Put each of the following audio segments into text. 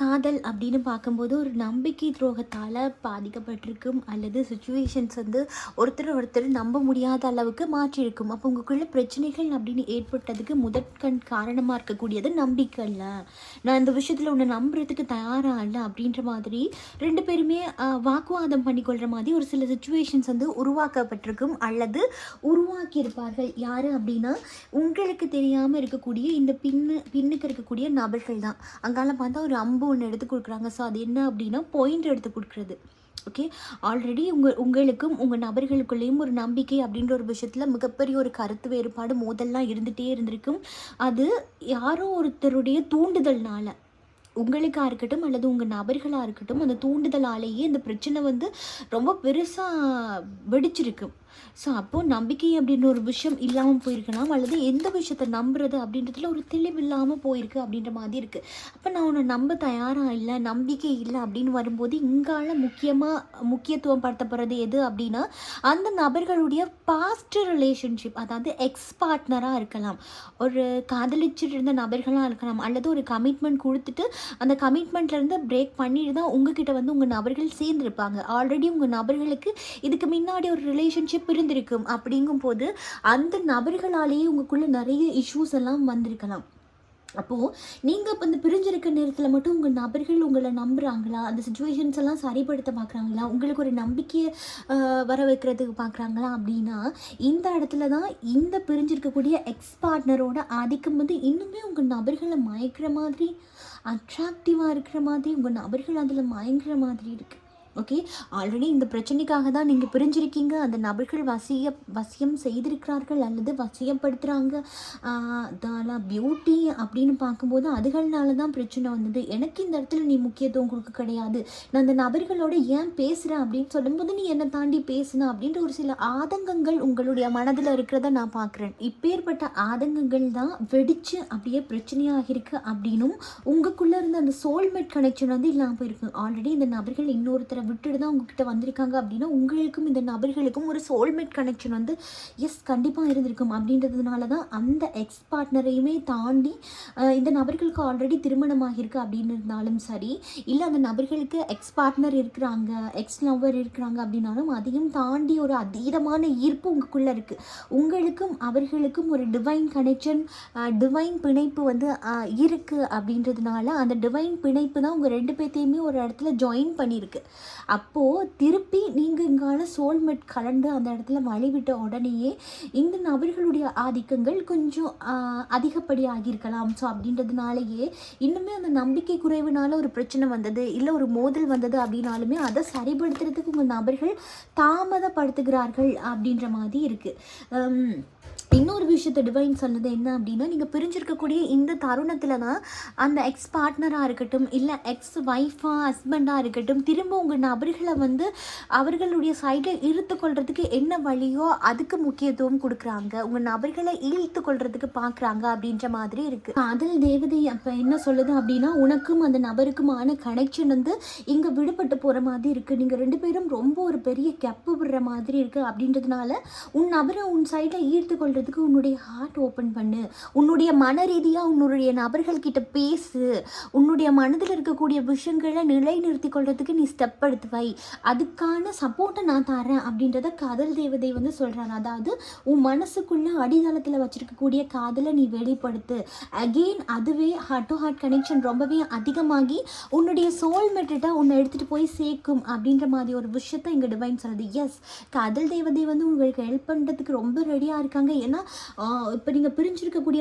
காதல் அப்படின்னு பார்க்கும்போது ஒரு நம்பிக்கை துரோகத்தால் பாதிக்கப்பட்டிருக்கும், அல்லது சுச்சுவேஷன்ஸ் வந்து ஒருத்தர் நம்ப முடியாத அளவுக்கு மாற்றியிருக்கும். அப்போ உங்களுக்குள்ள பிரச்சனைகள் அப்படின்னு ஏற்பட்டதுக்கு முதற்கண் காரணமாக இருக்கக்கூடியது நம்பிக்கை இல்லை. நான் இந்த விஷயத்தில் உன்னை நம்புறதுக்கு தயாராக இல்லை அப்படின்ற மாதிரி ரெண்டு பேருமே வாக்குவாதம் பண்ணிக்கொள்கிற மாதிரி ஒரு சில சுச்சுவேஷன்ஸ் வந்து உருவாக்கப்பட்டிருக்கும் அல்லது உருவாக்கியிருப்பார்கள். யார் அப்படின்னா உங்களுக்கு தெரியாமல் இருக்கக்கூடிய இந்த பின்னுக்கு இருக்கக்கூடிய நபர்கள் தான். அங்கால பார்த்தா ஒரு அம்பு ஒன்று எடுத்து கொடுக்குறாங்க. ஸோ அது என்ன அப்படின்னா பாயிண்ட் எடுத்து கொடுக்குறது. ஓகே, ஆல்ரெடி உங்களுக்கும் உங்கள் நபர்களுக்குள்ளேயும் ஒரு நம்பிக்கை அப்படின்ற ஒரு விஷயத்தில் மிகப்பெரிய ஒரு கருத்து வேறுபாடு மோதல்லாம் இருந்துகிட்டே இருந்திருக்கும். அது யாரோ ஒருத்தருடைய தூண்டுதல்னால, உங்களுக்காக இருக்கட்டும் அல்லது உங்கள் நபர்களாக இருக்கட்டும், அந்த தூண்டுதலாலேயே இந்த பிரச்சனை வந்து ரொம்ப பெருசாக வெடிச்சிருக்கு. ஸோ அப்போது நம்பிக்கை அப்படின்ற ஒரு விஷயம் இல்லாமல் போயிருக்கலாம், அல்லது எந்த விஷயத்தை நம்புறது அப்படின்றதுல ஒரு தெளிவு இல்லாமல் போயிருக்கு அப்படின்ற மாதிரி இருக்குது. அப்போ நான் உன்னை நம்ப தயாராக இல்லை, நம்பிக்கை இல்லை அப்படின்னு வரும்போது இங்கால முக்கியத்துவம் படுத்தப்படுறது எது அப்படின்னா அந்த நபர்களுடைய பாஸ்ட் ரிலேஷன்ஷிப், அதாவது எக்ஸ் பார்ட்னராக இருக்கலாம், ஒரு காதலிச்சுட்டு இருந்த நபர்களாக இருக்கலாம், அல்லது ஒரு கமிட்மெண்ட் கொடுத்துட்டு அந்த கமிட்மெண்ட்லேருந்து பிரேக் பண்ணிட்டு தான் உங்ககிட்ட வந்து உங்கள் நபர்கள் சேர்ந்துருப்பாங்க. ஆல்ரெடி உங்கள் நபர்களுக்கு இதுக்கு முன்னாடி ஒரு ரிலேஷன்ஷிப் இருந்திருக்கும். அப்படிங்கும் போது அந்த நபர்களாலேயே உங்களுக்குள்ள நிறைய இஷ்யூஸ் எல்லாம் வந்திருக்கலாம். அப்போது நீங்கள் இப்போ இந்த பிரிஞ்சிருக்க நேரத்தில் மட்டும் உங்கள் நபர்கள் உங்களை நம்புகிறாங்களா, அந்த சுச்சுவேஷன்ஸ் எல்லாம் சரிப்படுத்த பார்க்குறாங்களா, உங்களுக்கு ஒரு நம்பிக்கையை வர வைக்கிறதுக்கு பார்க்குறாங்களா அப்படின்னா இந்த இடத்துல தான் இந்த பிரிஞ்சிருக்கக்கூடிய எக்ஸ் பார்ட்னரோட ஆதிக்கம் வந்து இன்னுமே உங்கள் நபர்களை மயக்கிற மாதிரி, அட்ராக்டிவாக இருக்கிற மாதிரி, உங்கள் நபர்கள் அதில் மயங்குற மாதிரி இருக்குது. ஓகே, ஆல்ரெடி இந்த பிரச்சனைக்காக தான் நீங்கள் பிரிஞ்சிருக்கீங்க. அந்த நபர்கள் வசியம் செய்திருக்கிறார்கள் அல்லது வசியப்படுத்துகிறாங்க. அதெல்லாம் பியூட்டி அப்படின்னு பார்க்கும்போது அதுகள்னால தான் பிரச்சனை வந்தது. எனக்கு இந்த இடத்துல நீ முக்கியத்துவம் கொடுக்க கிடையாது, நான் அந்த நபர்களோட ஏன் பேசுகிறேன் அப்படின்னு சொல்லும்போது நீ என்னை தாண்டி பேசுன அப்படின்ற ஒரு சில ஆதங்கங்கள் உங்களுடைய மனதில் இருக்கிறத நான் பார்க்குறேன். இப்பேற்பட்ட ஆதங்கங்கள் தான் வெடித்து அப்படியே பிரச்சனையாக இருக்குது அப்படின்னும் உங்களுக்குள்ளே இருந்த அந்த சோல்மேட் கனெக்ஷன் வந்து இல்லாமல் போயிருக்கு. ஆல்ரெடி இந்த நபர்கள் இன்னொருத்தரை விட்டுட்டு தான் உங்ககிட்ட வந்திருக்காங்க அப்படின்னா உங்களுக்கும் இந்த நபர்களுக்கும் ஒரு சோல்மேட் கனெக்ஷன் வந்து கண்டிப்பாக இருந்திருக்கும். அப்படின்றதுனால தான் அந்த எக்ஸ் பார்ட்னரையுமே தாண்டி இந்த நபர்களுக்கு ஆல்ரெடி திருமணமாகிருக்கு அப்படின்னு இருந்தாலும் சரி, இல்லை அந்த நபர்களுக்கு எக்ஸ் பார்ட்னர் இருக்கிறாங்க, எக்ஸ் லவ்வர் இருக்கிறாங்க அப்படின்னாலும் அதையும் தாண்டி ஒரு அதீதமான ஈர்ப்பு உங்களுக்குள்ளே இருக்குது. உங்களுக்கும் அவர்களுக்கும் ஒரு டிவைன் கனெக்ஷன், டிவைன் பிணைப்பு வந்து இருக்குது. அப்படின்றதுனால அந்த டிவைன் பிணைப்பு தான் உங்கள் ரெண்டு பேர்த்தையுமே ஒரு இடத்துல ஜாயின் பண்ணியிருக்கு. அப்போது திருப்பி நீங்கள் இங்கால சோல்மேட் கலந்து அந்த இடத்துல வழிவிட்ட உடனேயே இந்த நபர்களுடைய ஆதிக்கங்கள் கொஞ்சம் அதிகப்படி ஆகியிருக்கலாம். ஸோ அப்படின்றதுனாலேயே இன்னுமே அந்த நம்பிக்கை குறைவுனால ஒரு பிரச்சனை வந்தது, இல்லை ஒரு மோதல் வந்தது அப்படின்னாலுமே அதை சரிப்படுத்துறதுக்கு உங்கள் நபர்கள் தாமதப்படுத்துகிறார்கள் அப்படின்ற மாதிரி இருக்குது. இன்னொரு விஷயத்தை டிவைன் சொன்னது என்ன அப்படின்னா, நீங்கள் பிரிஞ்சிருக்கக்கூடிய இந்த தருணத்தில் தான் அந்த எக்ஸ் பார்ட்னராக இருக்கட்டும், இல்லை எக்ஸ் ஒய்ஃபாக ஹஸ்பண்டாக இருக்கட்டும், திரும்ப உங்கள் நபர்களை வந்து அவர்களுடைய சைடில் இழுத்து கொள்றதுக்கு என்ன வழியோ அதுக்கு முக்கியத்துவம் கொடுக்குறாங்க, உங்கள் நபர்களை இழுத்து கொள்றதுக்கு பார்க்குறாங்க அப்படின்ற மாதிரி இருக்குது. காதல் தேவதை அப்போ என்ன சொல்லுது அப்படின்னா, உனக்கும் அந்த நபருக்குமான கனெக்ஷன் வந்து இங்கே விடுபட்டு போகிற மாதிரி இருக்குது, நீங்கள் ரெண்டு பேரும் ரொம்ப ஒரு பெரிய கெப்பு விடுற மாதிரி இருக்குது. அப்படின்றதுனால உன் நபரை உன் சைடில் ஈர்த்து கொள்றதுக்கு உன்னுடைய ஹார்ட் ஓப்பன் பண்ணு, உன்னுடைய மன ரீதியாக உன்னுடைய நபர்கள்கிட்ட பேசு, உன்னுடைய மனதில் இருக்கக்கூடிய விஷயங்களை நிலைநிறுத்தி கொள்றதுக்கு நீ ஸ்டெப் எடுத்து வை, அதுக்கான சப்போர்ட்டை நான் தரேன் அப்படின்றத காதல் தேவதை வந்து சொல்கிறாங்க. அதாவது உன் மனசுக்குள்ளே அடித்தளத்தில் வச்சுருக்கக்கூடிய காதலை நீ வெளிப்படுத்து. அகெயின் அதுவே ஹார்ட் டு ஹார்ட் கனெக்ஷன் ரொம்பவே அதிகமாகி உன்னுடைய சோல்மேட்டை உன்னை எடுத்துகிட்டு போய் சேர்க்கும் அப்படின்ற மாதிரி ஒரு விஷயத்தை இங்கே டிவைன் சொல்லுது. எஸ், காதல் தேவதை வந்து உங்களுக்கு ஹெல்ப் பண்ணுறதுக்கு ரொம்ப ரெடியாக இருக்காங்க. ஏன்னா இப்போ நீங்கள் பிரிஞ்சிருக்கக்கூடிய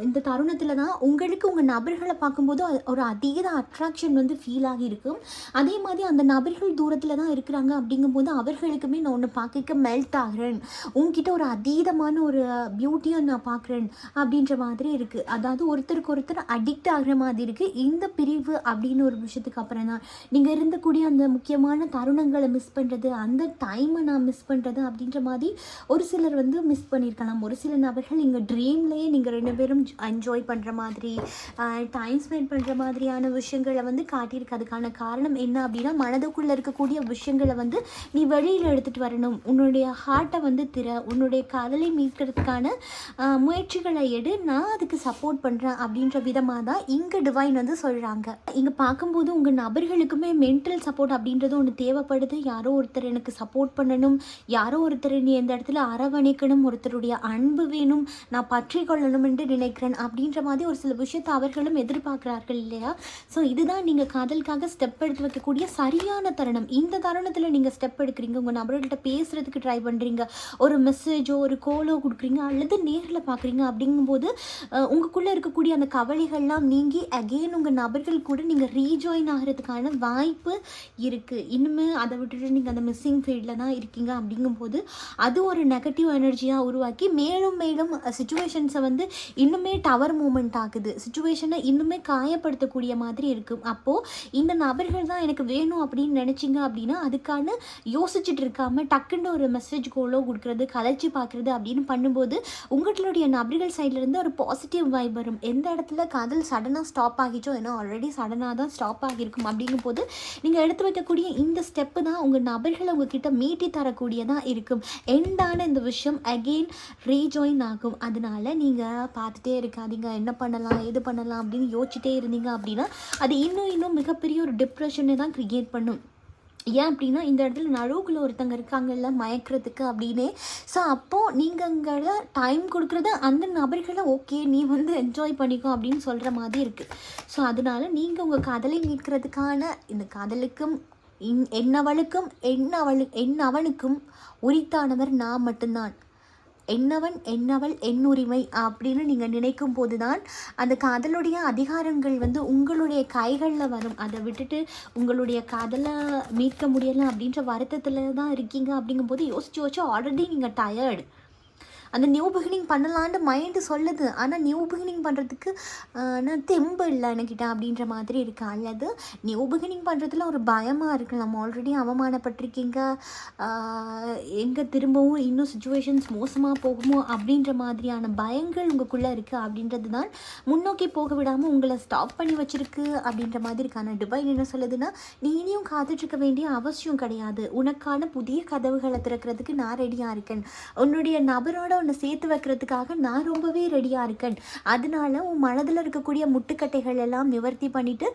இந்த தருணத்தில் தான் உங்களுக்கு உங்கள் நபர்களை பார்க்கும்போது ஒரு அதீத அட்ராக்ஷன் வந்து ஃபீல் ஆகியிருக்கும். அதே மாதிரி அந்த நபர்கள் தூரத்தில் தான் இருக்கிறாங்க அப்படிங்கும்போது அவர்களுக்குமே நான் ஒன்று பார்க்க மெல்ட் ஆகிறேன், உங்ககிட்ட ஒரு அதீதமான ஒரு பியூட்டியை நான் பார்க்குறேன் அப்படின்ற மாதிரி இருக்குது. அதாவது ஒருத்தருக்கு ஒருத்தர் அடிக்ட் ஆகிற மாதிரி இருக்குது. இந்த பிரிவு அப்படின்னு ஒரு விஷயத்துக்கு அப்புறம் தான் நீங்கள் இருந்தக்கூடிய அந்த முக்கியமான தருணங்களை மிஸ் பண்ணுறது, அந்த டைமை நான் மிஸ் பண்ணுறது அப்படின்ற மாதிரி ஒரு சிலர் வந்து மிஸ் பண்ணியிருக்கலாம். ஒரு சில நபர்கள் இங்கே ட்ரீம்லேயே நீங்கள் 2 பேரும் என்ஜாய் பண்ணுற மாதிரி டைம் ஸ்பெண்ட் பண்ணுற மாதிரியான விஷயங்களை வந்து காட்டியிருக்கு. அதுக்கான காரணம் என்ன அப்படின்னா, மனதுக்குள்ளே இருக்கக்கூடிய விஷயங்களை வந்து நீ வெளியில் எடுத்துகிட்டு வரணும், உன்னுடைய ஹார்ட்டை வந்து உன்னுடைய காதலை மீட்கிறதுக்கான முயற்சிகளை எடு, நான் அதுக்கு சப்போர்ட் பண்ணுறேன் அப்படின்ற விதமாக தான் இங்கே டிவைன் வந்து சொல்கிறாங்க. இங்கே பார்க்கும்போது உங்கள் நபர்களுக்குமே மென்டல் சப்போர்ட் அப்படின்றது ஒன்று தேவைப்படுது. யாரோ ஒருத்தர் எனக்கு சப்போர்ட் பண்ணணும், யாரோ ஒருத்தர் நீ இந்த இடத்துல அரவணைக்கணும், ஒருத்தருடைய அன்பு வேணும், நான் பற்றி கொள்ளணும் என்று நினைக்கிறேன் அப்படின்ற மாதிரி ஒரு சில விஷயத்தை அவர்களும் எதிர்பார்க்குறார்கள் இல்லையா? ஸோ இதுதான் நீங்கள் காதலுக்காக ஸ்டெப் எடுத்து வைக்கக்கூடிய சரியான தருணம். இந்த தருணத்தில் நீங்கள் ஸ்டெப் எடுக்கிறீங்க, உங்கள் நபர்கள்ட்ட பேசுகிறதுக்கு ட்ரை பண்ணுறீங்க, ஒரு மெசேஜோ ஒரு கோலோ கொடுக்குறீங்க அல்லது நேரில் பார்க்குறீங்க. அப்படிங்கும்போது உங்களுக்குள்ளே இருக்கக்கூடிய அந்த கவலைகள்லாம் நீங்கி அகெயின் உங்கள் நபர்கள் கூட நீங்கள் ரீஜாயின் ஆகிறதுக்கான வாய்ப்பு இருக்குது. இன்னுமே அதை விட்டுட்டு நீங்கள் அந்த மிஸ்ஸிங் ஃபீல்டில் தான் இருக்கீங்க. அப்படிங்கும்போது அது ஒரு நெகட்டிவ் எனர்ஜியாக உருவாக்கி மேலும் மேலும் சுச்சுவேஷன்ஸை வந்து இன்னுமே டவர் மூமெண்ட் ஆகுது, சுச்சுவேஷனை இன்னுமே காயப்படுத்தக்கூடிய மாதிரி இருக்கும். அப்போது இந்த நபர்கள் தான் எனக்கு வேணும் அப்படின்னு நினச்சிங்க அப்படின்னா அதுக்கான யோசிச்சுட்டு இருக்காமல் டக்குன்னு ஒரு மெசேஜ் கோலோ கொடுக்குறது, கலைச்சி பார்க்குறது அப்படின்னு பண்ணும்போது உங்களுடைய நபர்கள் சைட்லேருந்து ஒரு பாசிட்டிவ் வைப் வரும். எந்த இடத்துல காதல் சடனாக ஸ்டாப் ஆகிச்சோ, ஏன்னா ஆல்ரெடி சடனாக தான் ஸ்டாப் ஆகியிருக்கும். அப்படிங்கும் போது நீங்கள் எடுத்து வைக்கக்கூடிய இந்த ஸ்டெப்பு தான் உங்கள் நபர்களை உங்ககிட்ட மீட்டி தரக்கூடியதாக இருக்கும். எண்டான இந்த விஷயம் அகெயின் ரீஜாயின் ஆகும். அதனால நீங்கள் பார்த்துட்டே இருக்காதீங்க, என்ன பண்ணலாம் எது பண்ணலாம் அப்படின்னு யோசிச்சுட்டே இருந்தீங்க அப்படின்னா அது இன்னும் மிகப்பெரிய ஒரு டிப்ரெஷனை தான் க்ரியேட் பண்ணும். ஏன் அப்படின்னா இந்த இடத்துல நடுவுக்குள்ளே ஒருத்தங்க இருக்காங்கல்ல மயக்கிறதுக்கு அப்படின்னே. ஸோ அப்போது நீங்கள் அங்கே டைம் கொடுக்குறது அந்த நபர்களை ஓகே நீ வந்து என்ஜாய் பண்ணிக்கோ அப்படின்னு சொல்கிற மாதிரி இருக்குது. ஸோ அதனால நீங்கள் உங்கள் காதலை மீட்கிறதுக்கான இந்த காதலுக்கும் என்னவளுக்கும் என்னவனுக்கும் உரித்தானவர் நான் மட்டும்தான், என்னவன் என்னவள் என்னுரிமை அப்படின்னு நீங்கள் நினைக்கும் போது தான் அந்த காதலுடைய அதிகாரங்கள் வந்து உங்களுடைய கைகளில் வரும். அதை விட்டுட்டு உங்களுடைய காதலை மீட்க முடியலை அப்படின்ற வருத்தத்தில் தான் இருக்கீங்க. அப்படிங்கும்போது யோசிச்சு ஆல்ரெடி நீங்கள் டயர்டு, அந்த நியூ பிகினிங் பண்ணலான்ட்டு மைண்டு சொல்லுது, ஆனால் நியூ பிகினிங் பண்ணுறதுக்கு நான் தெம்பு இல்லை எனக்கிட்ட அப்படின்ற மாதிரி இருக்கு. அல்லது நியூ பிகினிங் பண்ணுறதுல ஒரு பயமாக இருக்குது, நம்ம ஆல்ரெடி அவமானப்பட்டிருக்கீங்க, எங்கே திரும்பவும் இன்னும் சுச்சுவேஷன்ஸ் மோசமாக போகுமோ அப்படின்ற மாதிரியான பயங்கள் உங்களுக்குள்ளே இருக்குது. அப்படின்றது தான் முன்னோக்கி போக விடாமல் உங்களை ஸ்டாப் பண்ணி வச்சுருக்கு அப்படின்ற மாதிரி இருக்கான டிவைன் என்ன சொல்லுதுன்னா, நீ இனியும் காத்துட்ருக்க வேண்டிய அவசியம் கிடையாது, உனக்கான புதிய கதவுகளை திறக்கிறதுக்கு நான் ரெடியாக இருக்கேன், உன்னுடைய நபரோட உன்னை சேர்த்து வைக்கிறதுக்காக நான் ரொம்பவே ரெடியாக இருக்கேன். அதனால உன் மனதில் இருக்கக்கூடிய முட்டுக்கட்டைகள் எல்லாம் நிவர்த்தி பண்ணிவிட்டு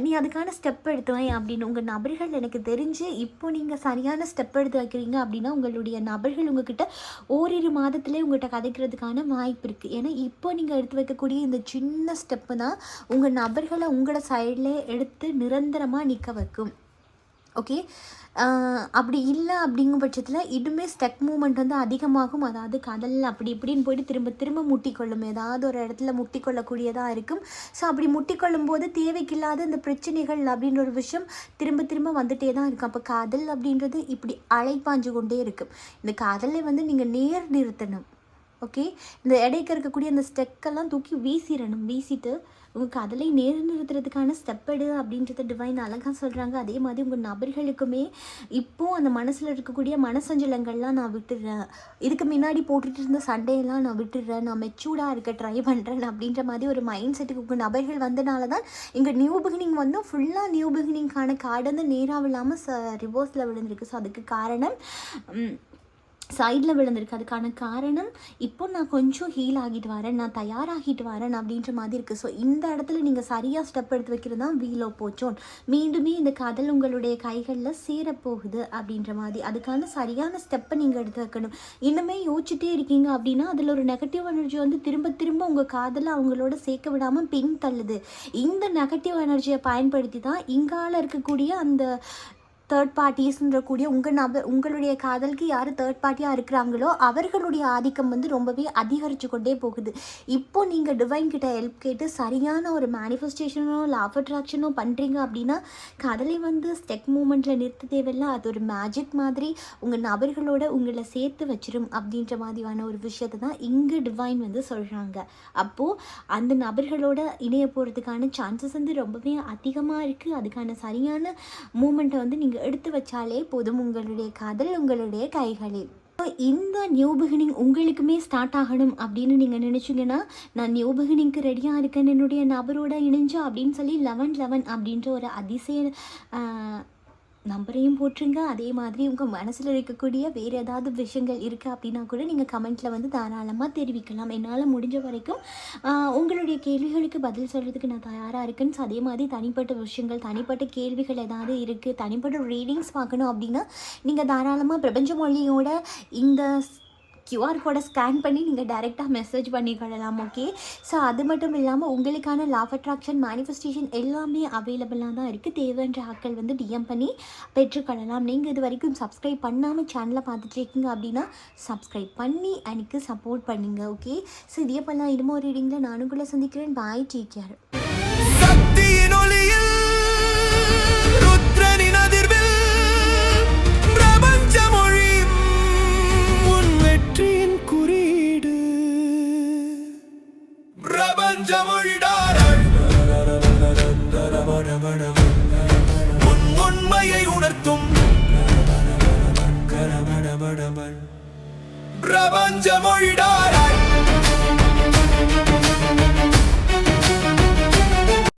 நீ அதுக்கான ஸ்டெப் எடுத்துவேன் அப்படின்னு உங்கள் நபர்கள் எனக்கு தெரிஞ்சு இப்போ நீங்கள் சரியான ஸ்டெப் எடுத்து வைக்கிறீங்க அப்படின்னா உங்களுடைய நபர்கள் உங்ககிட்ட ஓரிரு மாதத்துலேயே உங்கள்கிட்ட கதைக்கிறதுக்கான வாய்ப்பு இருக்குது. ஏன்னா இப்போ நீங்கள் எடுத்து வைக்கக்கூடிய இந்த சின்ன ஸ்டெப்பு தான் உங்கள் நபர்களை உங்களோட சைடில் எடுத்து நிரந்தரமாக நிற்க வைக்கும். ஓகே, அப்படி இல்லை அப்படிங்கும் பட்சத்தில் இன்னுமே ஸ்டெக் மூமெண்ட் வந்து அதிகமாகும். அதாவது கடலில் அப்படி இப்படின்னு போயிட்டு திரும்ப திரும்ப முட்டிக்கொள்ளும், ஏதாவது ஒரு இடத்துல முட்டிக்கொள்ளக்கூடியதாக இருக்கும். ஸோ அப்படி முட்டிக்கொள்ளும் போது தேவைக்கில்லாத இந்த பிரச்சனைகள் அப்படின்ற ஒரு விஷயம் திரும்ப திரும்ப வந்துகிட்டே தான் இருக்கும். அப்போ காதல் அப்படின்றது இப்படி அலைப்பாஞ்சு கொண்டே இருக்கும். இந்த காதலை வந்து நீங்கள் நிறுத்தணும். ஓகே, இந்த இடைக்க இருக்கக்கூடிய அந்த ஸ்டெக்கெல்லாம் தூக்கி வீசிட்டு உங்கள் காதலை நிறுத்துறதுக்கான ஸ்டெப் எடு அப்படின்றத டிவைன் அழகாக சொல்கிறாங்க. அதே மாதிரி உங்கள் நபர்களுக்குமே இப்போது அந்த மனசில் இருக்கக்கூடிய மனசஞ்சலங்கள்லாம் நான் விட்டுடுறேன், இதுக்கு முன்னாடி போட்டுட்டு இருந்த சண்டையெல்லாம் நான் விட்டுடுறேன், நான் மெச்சூர்டாக இருக்க ட்ரை பண்ணுறேன் அப்படின்ற மாதிரி ஒரு மைண்ட் செட்டுக்கு உங்கள் நபர்கள் வந்தனால தான் இங்கே நியூ பிகினிங் வந்து ஃபுல்லாக நியூ பிகினிங்கான கார்டு வந்து நேராக இல்லாமல் ரிவர்ஸில் விழுந்திருக்கு. ஸோ அதுக்கு காரணம் சைடில் விழுந்திருக்கு. அதுக்கான காரணம் இப்போ நான் கொஞ்சம் ஹீல் ஆகிட்டு வரேன், நான் தயாராகிட்டு வரேன் அப்படின்ற மாதிரி இருக்குது. ஸோ இந்த இடத்துல நீங்கள் சரியாக ஸ்டெப் எடுத்து வைக்கிறது தான் வீலோ போச்சோன், மீண்டுமே இந்த காதல் உங்களுடைய கைகளில் சேரப்போகுது அப்படின்ற மாதிரி. அதுக்கான சரியான ஸ்டெப்பை நீங்கள் எடுத்து வைக்கணும். இன்னுமே யோசிச்சுட்டே இருக்கீங்க அப்படின்னா அதில் ஒரு நெகட்டிவ் எனர்ஜி வந்து திரும்ப திரும்ப உங்கள் காதலை அவங்களோட சேர்க்க விடாமல் பின் தள்ளுது. இந்த நெகட்டிவ் எனர்ஜியை பயன்படுத்தி தான் இங்கால இருக்கக்கூடிய அந்த தேர்ட் பார்ட்டிஸ்ன்ற கூடிய உங்களுடைய காதலுக்கு யார் தேர்ட் பார்ட்டியாக இருக்கிறாங்களோ அவர்களுடைய ஆதிக்கம் வந்து ரொம்பவே அதிகரித்து கொண்டே போகுது. இப்போது நீங்கள் டிவைன் கிட்ட ஹெல்ப் கேட்டு சரியான ஒரு மேனிஃபெஸ்டேஷனோ இல்லை ஆஃப் அட்ராக்ஷனோ பண்ணுறீங்க அப்படின்னா காதலை வந்து ஸ்டெக் மூமெண்ட்டில் நிறுத்த தேவையில்லை, அது ஒரு மேஜிக் மாதிரி உங்கள் நபர்களோட உங்களை சேர்த்து வச்சிரும் அப்படின்ற மாதிரியான ஒரு விஷயத்தை தான் இங்கே டிவைன் வந்து சொல்கிறாங்க. அப்போது அந்த நபர்களோட இணைய போகிறதுக்கான சான்சஸ் வந்து ரொம்பவே அதிகமாக இருக்குது. அதுக்கான சரியான மூமெண்ட்டை வந்து நீங்கள் எடுத்து வச்சாலே போதும், உங்களுடைய காதல் உங்களுடைய கைகளில். இந்த நியூ பிகினிங் உங்களுக்குமே ஸ்டார்ட் ஆகணும் அப்படின்னு நீங்கள் நினச்சிங்கன்னா, நான் நியூ பிகினிங்க்கு ரெடியாக இருக்கேன் என்னுடைய நபரோட இணைஞ்சா அப்படின்னு சொல்லி 1111 அப்படின்ற ஒரு அதிசய நம்பரையும் போட்டுருங்க. அதே மாதிரி உங்கள் மனசில் இருக்கக்கூடிய வேறு ஏதாவது விஷயங்கள் இருக்குது அப்படின்னா கூட நீங்கள் கமெண்ட்டில் வந்து தாராளமாக தெரிவிக்கலாம். என்னால் முடிஞ்ச வரைக்கும் உங்களுடைய கேள்விகளுக்கு பதில் சொல்கிறதுக்கு நான் தயாராக இருக்கேன். ஸோ அதே மாதிரி தனிப்பட்ட விஷயங்கள், தனிப்பட்ட கேள்விகள் ஏதாவது இருக்குது, தனிப்பட்ட ரீடிங்ஸ் பார்க்கணும் அப்படின்னா நீங்கள் தாராளமாக பிரபஞ்ச மொழியோட இந்த QR கோடை ஸ்கேன் பண்ணி நீங்கள் டைரெக்டாக மெசேஜ் பண்ணிக்கொள்ளலாம். ஓகே. ஸோ அது மட்டும் இல்லாமல் உங்களுக்கான லா ஆஃப் அட்ராக்ஷன், மேனிஃபெஸ்டேஷன் எல்லாமே அவைலபிளாக தான் இருக்குது. தேவைன்ற ஆட்கள் வந்து டிஎம் பண்ணி பெற்றுக்கொள்ளலாம். நீங்கள் இது வரைக்கும் சப்ஸ்கிரைப் பண்ணாமல் சேனலை பார்த்துட்டு இருக்கீங்க அப்படின்னா சப்ஸ்கிரைப் பண்ணி எனக்கு சப்போர்ட் பண்ணுங்கள். ஓகே. ஸோ இதே போல் இன்னமும் ஒரு ரீடிங்கில் நானும் கூட சந்திக்கிறேன். பாய், டேக் கேர்.